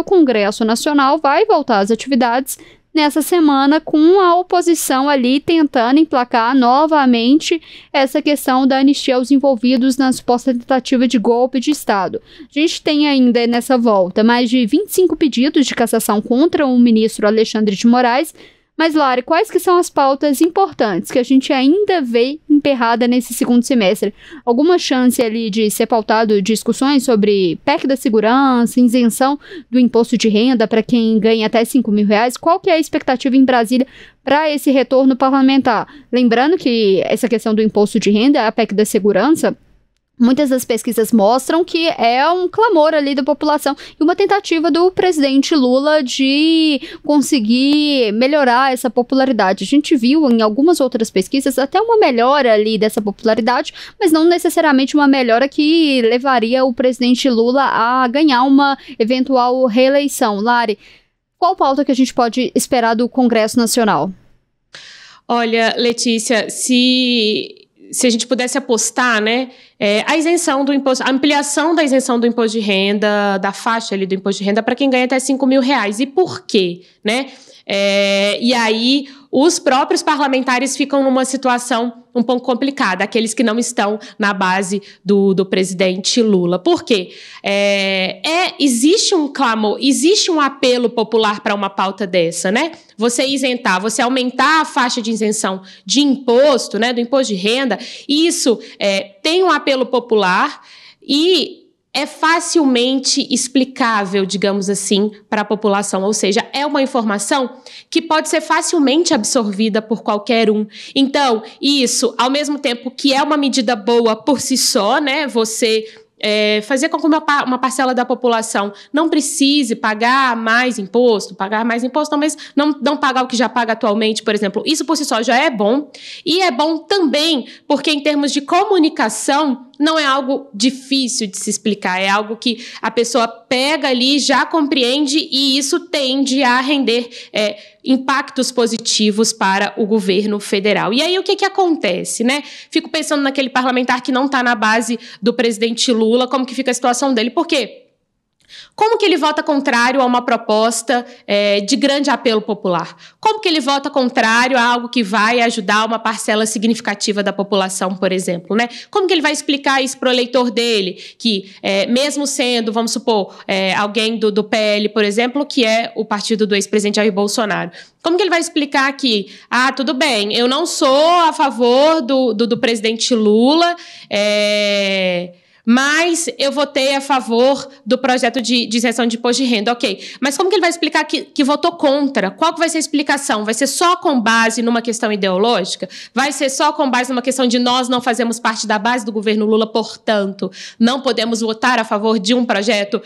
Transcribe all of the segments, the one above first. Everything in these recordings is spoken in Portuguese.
o Congresso Nacional vai voltar às atividades nessa semana, com a oposição ali tentando emplacar novamente essa questão da anistia aos envolvidos na suposta tentativa de golpe de Estado. A gente tem ainda nessa volta mais de 25 pedidos de cassação contra o ministro Alexandre de Moraes. Mas, Lari, quais que são as pautas importantes que a gente ainda vê emperrada nesse segundo semestre? Alguma chance ali de ser pautado discussões sobre PEC da segurança, isenção do imposto de renda para quem ganha até R$5.000? Qual que é a expectativa em Brasília para esse retorno parlamentar? Lembrando que essa questão do imposto de renda, a PEC da segurança, muitas das pesquisas mostram que é um clamor ali da população e uma tentativa do presidente Lula de conseguir melhorar essa popularidade. A gente viu em algumas outras pesquisas até uma melhora ali dessa popularidade, mas não necessariamente uma melhora que levaria o presidente Lula a ganhar uma eventual reeleição. Lari, qual pauta que a gente pode esperar do Congresso Nacional? Olha, Letícia, se a gente pudesse apostar, né, a isenção do imposto, a ampliação da isenção do imposto de renda, da faixa ali do imposto de renda para quem ganha até R$5.000. E por quê, né? E aí os próprios parlamentares ficam numa situação um pouco complicada, aqueles que não estão na base do presidente Lula. Por quê? Existe um clamor, existe um apelo popular para uma pauta dessa, né? Você isentar, você aumentar a faixa de isenção de imposto, né, do imposto de renda, isso tem um apelo popular e é facilmente explicável, digamos assim, para a população. Ou seja, é uma informação que pode ser facilmente absorvida por qualquer um. Então, isso, ao mesmo tempo que é uma medida boa por si só, né, você fazer com que uma parcela da população não precise pagar mais imposto, talvez não pagar o que já paga atualmente, por exemplo, isso por si só já é bom. E é bom também porque, em termos de comunicação, não é algo difícil de se explicar, é algo que a pessoa pega ali, já compreende, e isso tende a render impactos positivos para o governo federal. E aí o que acontece, né? Fico pensando naquele parlamentar que não está na base do presidente Lula, como que fica a situação dele. Por quê? Como que ele vota contrário a uma proposta de grande apelo popular? Como que ele vota contrário a algo que vai ajudar uma parcela significativa da população, por exemplo, né? Como que ele vai explicar isso para o eleitor dele, que mesmo sendo, vamos supor, alguém do PL, por exemplo, que é o partido do ex-presidente Jair Bolsonaro? Como que ele vai explicar que, tudo bem, eu não sou a favor do presidente Lula, mas eu votei a favor do projeto de isenção de imposto de renda, ok. Mas como que ele vai explicar que votou contra? Qual que vai ser a explicação? Vai ser só com base numa questão ideológica? Vai ser só com base numa questão de nós não fazemos parte da base do governo Lula, portanto, não podemos votar a favor de um projeto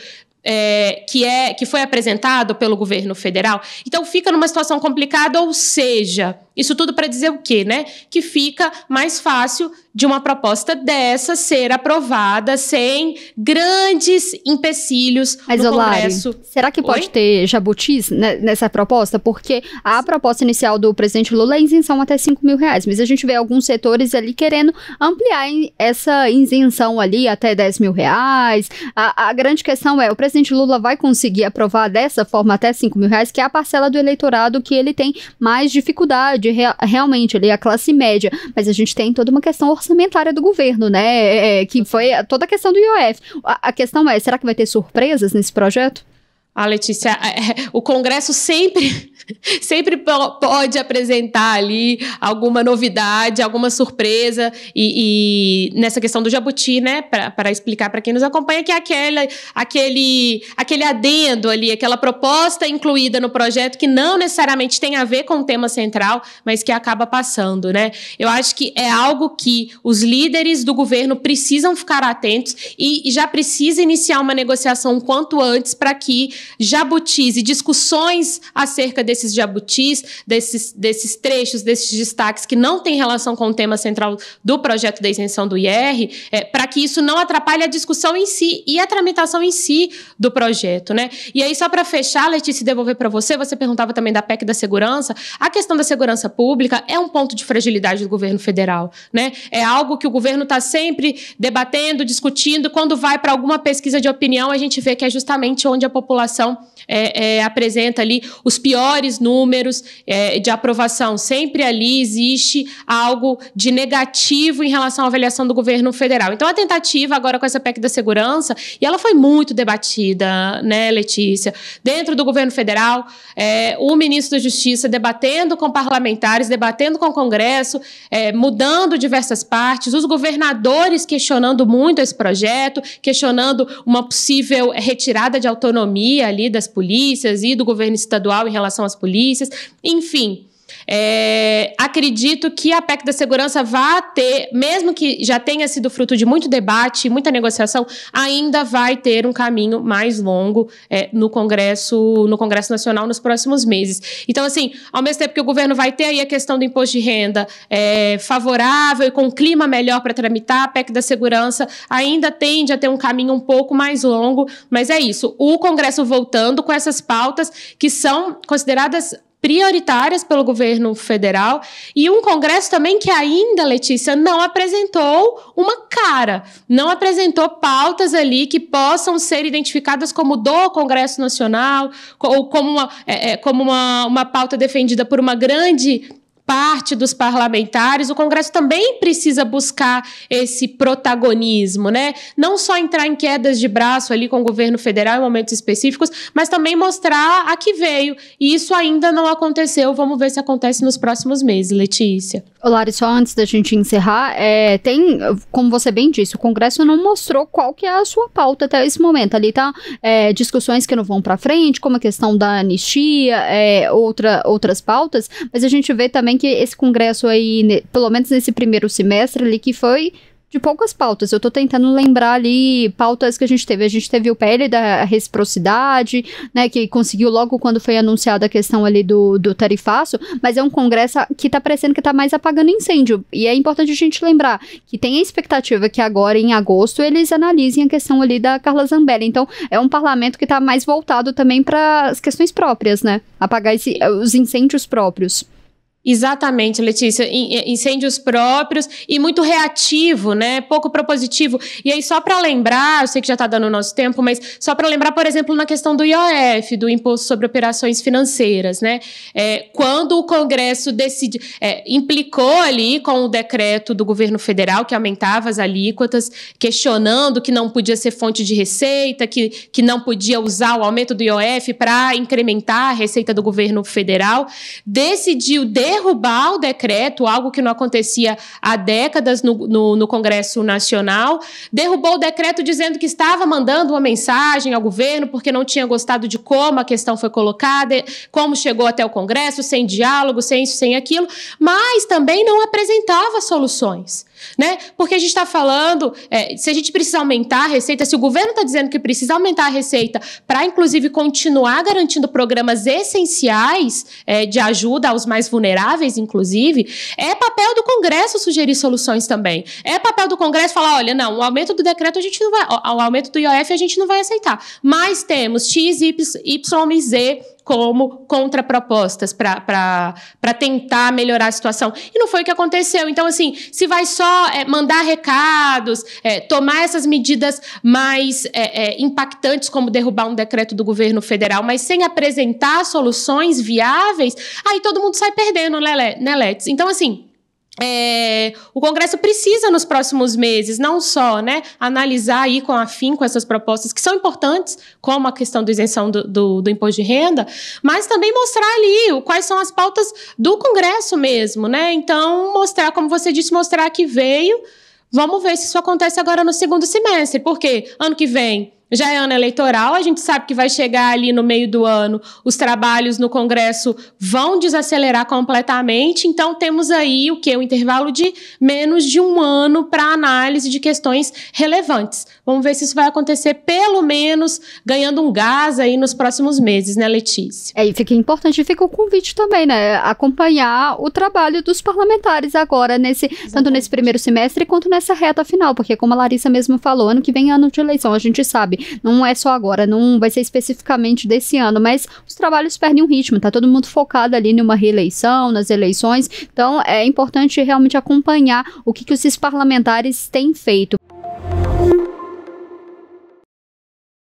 que foi apresentado pelo governo federal? Então fica numa situação complicada, ou seja, isso tudo para dizer o quê, né? Que fica mais fácil de uma proposta dessa ser aprovada sem grandes empecilhos no Congresso. Lari, será que pode ter jabutis nessa proposta? Porque a proposta inicial do presidente Lula é isenção até R$5.000, mas a gente vê alguns setores ali querendo ampliar essa isenção ali até R$10.000. A grande questão é, o presidente Lula vai conseguir aprovar dessa forma até R$5.000, que é a parcela do eleitorado que ele tem mais dificuldade, realmente, ali a classe média. Mas a gente tem toda uma questão orçamentária do governo, né? Que foi toda a questão do IOF. A questão é, será que vai ter surpresas nesse projeto? Letícia, o Congresso sempre pode apresentar ali alguma novidade, alguma surpresa, e nessa questão do jabuti, né, para explicar para quem nos acompanha, que é aquele adendo ali, aquela proposta incluída no projeto que não necessariamente tem a ver com o tema central, mas que acaba passando, né? Eu acho que é algo que os líderes do governo precisam ficar atentos e já precisa iniciar uma negociação o quanto antes para que jabutis e discussões acerca desses jabutis, desses trechos, desses destaques que não têm relação com o tema central do projeto da isenção do IR, para que isso não atrapalhe a discussão em si e a tramitação em si do projeto, né? E aí, só para fechar, Letícia, e devolver para você perguntava também da PEC da segurança. A questão da segurança pública é um ponto de fragilidade do governo federal, né? É algo que o governo está sempre debatendo, discutindo. Quando vai para alguma pesquisa de opinião, a gente vê que é justamente onde a população apresenta ali os piores números de aprovação. Sempre ali existe algo de negativo em relação à avaliação do governo federal. Então, a tentativa agora com essa PEC da segurança, e ela foi muito debatida, né, Letícia? Dentro do governo federal, o ministro da Justiça debatendo com parlamentares, debatendo com o Congresso, mudando diversas partes, os governadores questionando muito esse projeto, questionando uma possível retirada de autonomia ali das polícias e do governo estadual em relação às polícias, enfim. Acredito que a PEC da segurança vai ter, mesmo que já tenha sido fruto de muito debate, muita negociação, ainda vai ter um caminho mais longo no Congresso Nacional nos próximos meses. Então, assim, ao mesmo tempo que o governo vai ter aí a questão do imposto de renda favorável e com um clima melhor para tramitar, a PEC da segurança ainda tende a ter um caminho um pouco mais longo, mas é isso, o Congresso voltando com essas pautas que são consideradas prioritárias pelo governo federal, e um Congresso também que ainda, Letícia, não apresentou uma cara, não apresentou pautas ali que possam ser identificadas como do Congresso Nacional, ou como uma pauta defendida por uma grande parte dos parlamentares. O Congresso também precisa buscar esse protagonismo, né? Não só entrar em quedas de braço ali com o governo federal em momentos específicos, mas também mostrar a que veio. E isso ainda não aconteceu. Vamos ver se acontece nos próximos meses, Letícia. Lari, só antes da gente encerrar, tem, como você bem disse, o Congresso não mostrou qual que é a sua pauta até esse momento. Ali tá discussões que não vão para frente, como a questão da anistia, outras pautas, mas a gente vê também que esse Congresso aí, pelo menos nesse primeiro semestre ali, que foi de poucas pautas. Eu tô tentando lembrar ali pautas que a gente teve. A gente teve o PL da reciprocidade, né, que conseguiu logo quando foi anunciada a questão ali do tarifaço, mas é um Congresso que tá parecendo que tá mais apagando incêndio. E é importante a gente lembrar que tem a expectativa que agora, em agosto, eles analisem a questão ali da Carla Zambelli. Então, é um parlamento que tá mais voltado também para as questões próprias, né? Apagar os incêndios próprios. Exatamente, Letícia, incêndios próprios e muito reativo, né, pouco propositivo. E aí, só para lembrar, eu sei que já está dando o nosso tempo, mas só para lembrar, por exemplo, na questão do IOF, do Imposto sobre Operações Financeiras, né, quando o Congresso implicou ali com o decreto do governo federal que aumentava as alíquotas, questionando que não podia ser fonte de receita, que não podia usar o aumento do IOF para incrementar a receita do governo federal, decidiu derrubar o decreto, algo que não acontecia há décadas no Congresso Nacional, derrubou o decreto dizendo que estava mandando uma mensagem ao governo porque não tinha gostado de como a questão foi colocada, como chegou até o Congresso, sem diálogo, sem isso, sem aquilo, mas também não apresentava soluções, né? Porque a gente está falando, se a gente precisa aumentar a receita, se o governo está dizendo que precisa aumentar a receita para, inclusive, continuar garantindo programas essenciais de ajuda aos mais vulneráveis, inclusive, é papel do Congresso sugerir soluções também. É papel do Congresso falar, olha, não, o aumento do decreto a gente não vai, o aumento do IOF a gente não vai aceitar, mas temos X, Y e Z como contrapropostas para tentar melhorar a situação. E não foi o que aconteceu. Então, assim, se vai só mandar recados, tomar essas medidas mais impactantes, como derrubar um decreto do governo federal, mas sem apresentar soluções viáveis, aí todo mundo sai perdendo, né, Letes? Então, assim, o Congresso precisa, nos próximos meses, não só, né, analisar aí com afinco essas propostas que são importantes, como a questão da isenção do imposto de renda, mas também mostrar ali quais são as pautas do Congresso mesmo, né? Então, mostrar, como você disse, mostrar que veio. Vamos ver se isso acontece agora no segundo semestre, porque ano que vem já é ano eleitoral, a gente sabe que vai chegar ali no meio do ano, os trabalhos no Congresso vão desacelerar completamente, então temos aí o intervalo de menos de um ano para análise de questões relevantes. Vamos ver se isso vai acontecer, pelo menos, ganhando um gás aí nos próximos meses, né, Letícia? E fica importante, fica o convite também, né, acompanhar o trabalho dos parlamentares agora, tanto nesse primeiro semestre quanto nessa reta final, porque como a Larissa mesmo falou, ano que vem é ano de eleição, a gente sabe. Não é só agora, não vai ser especificamente desse ano, mas os trabalhos perdem um ritmo, tá todo mundo focado ali numa reeleição, nas eleições, então é importante realmente acompanhar o que esses parlamentares têm feito.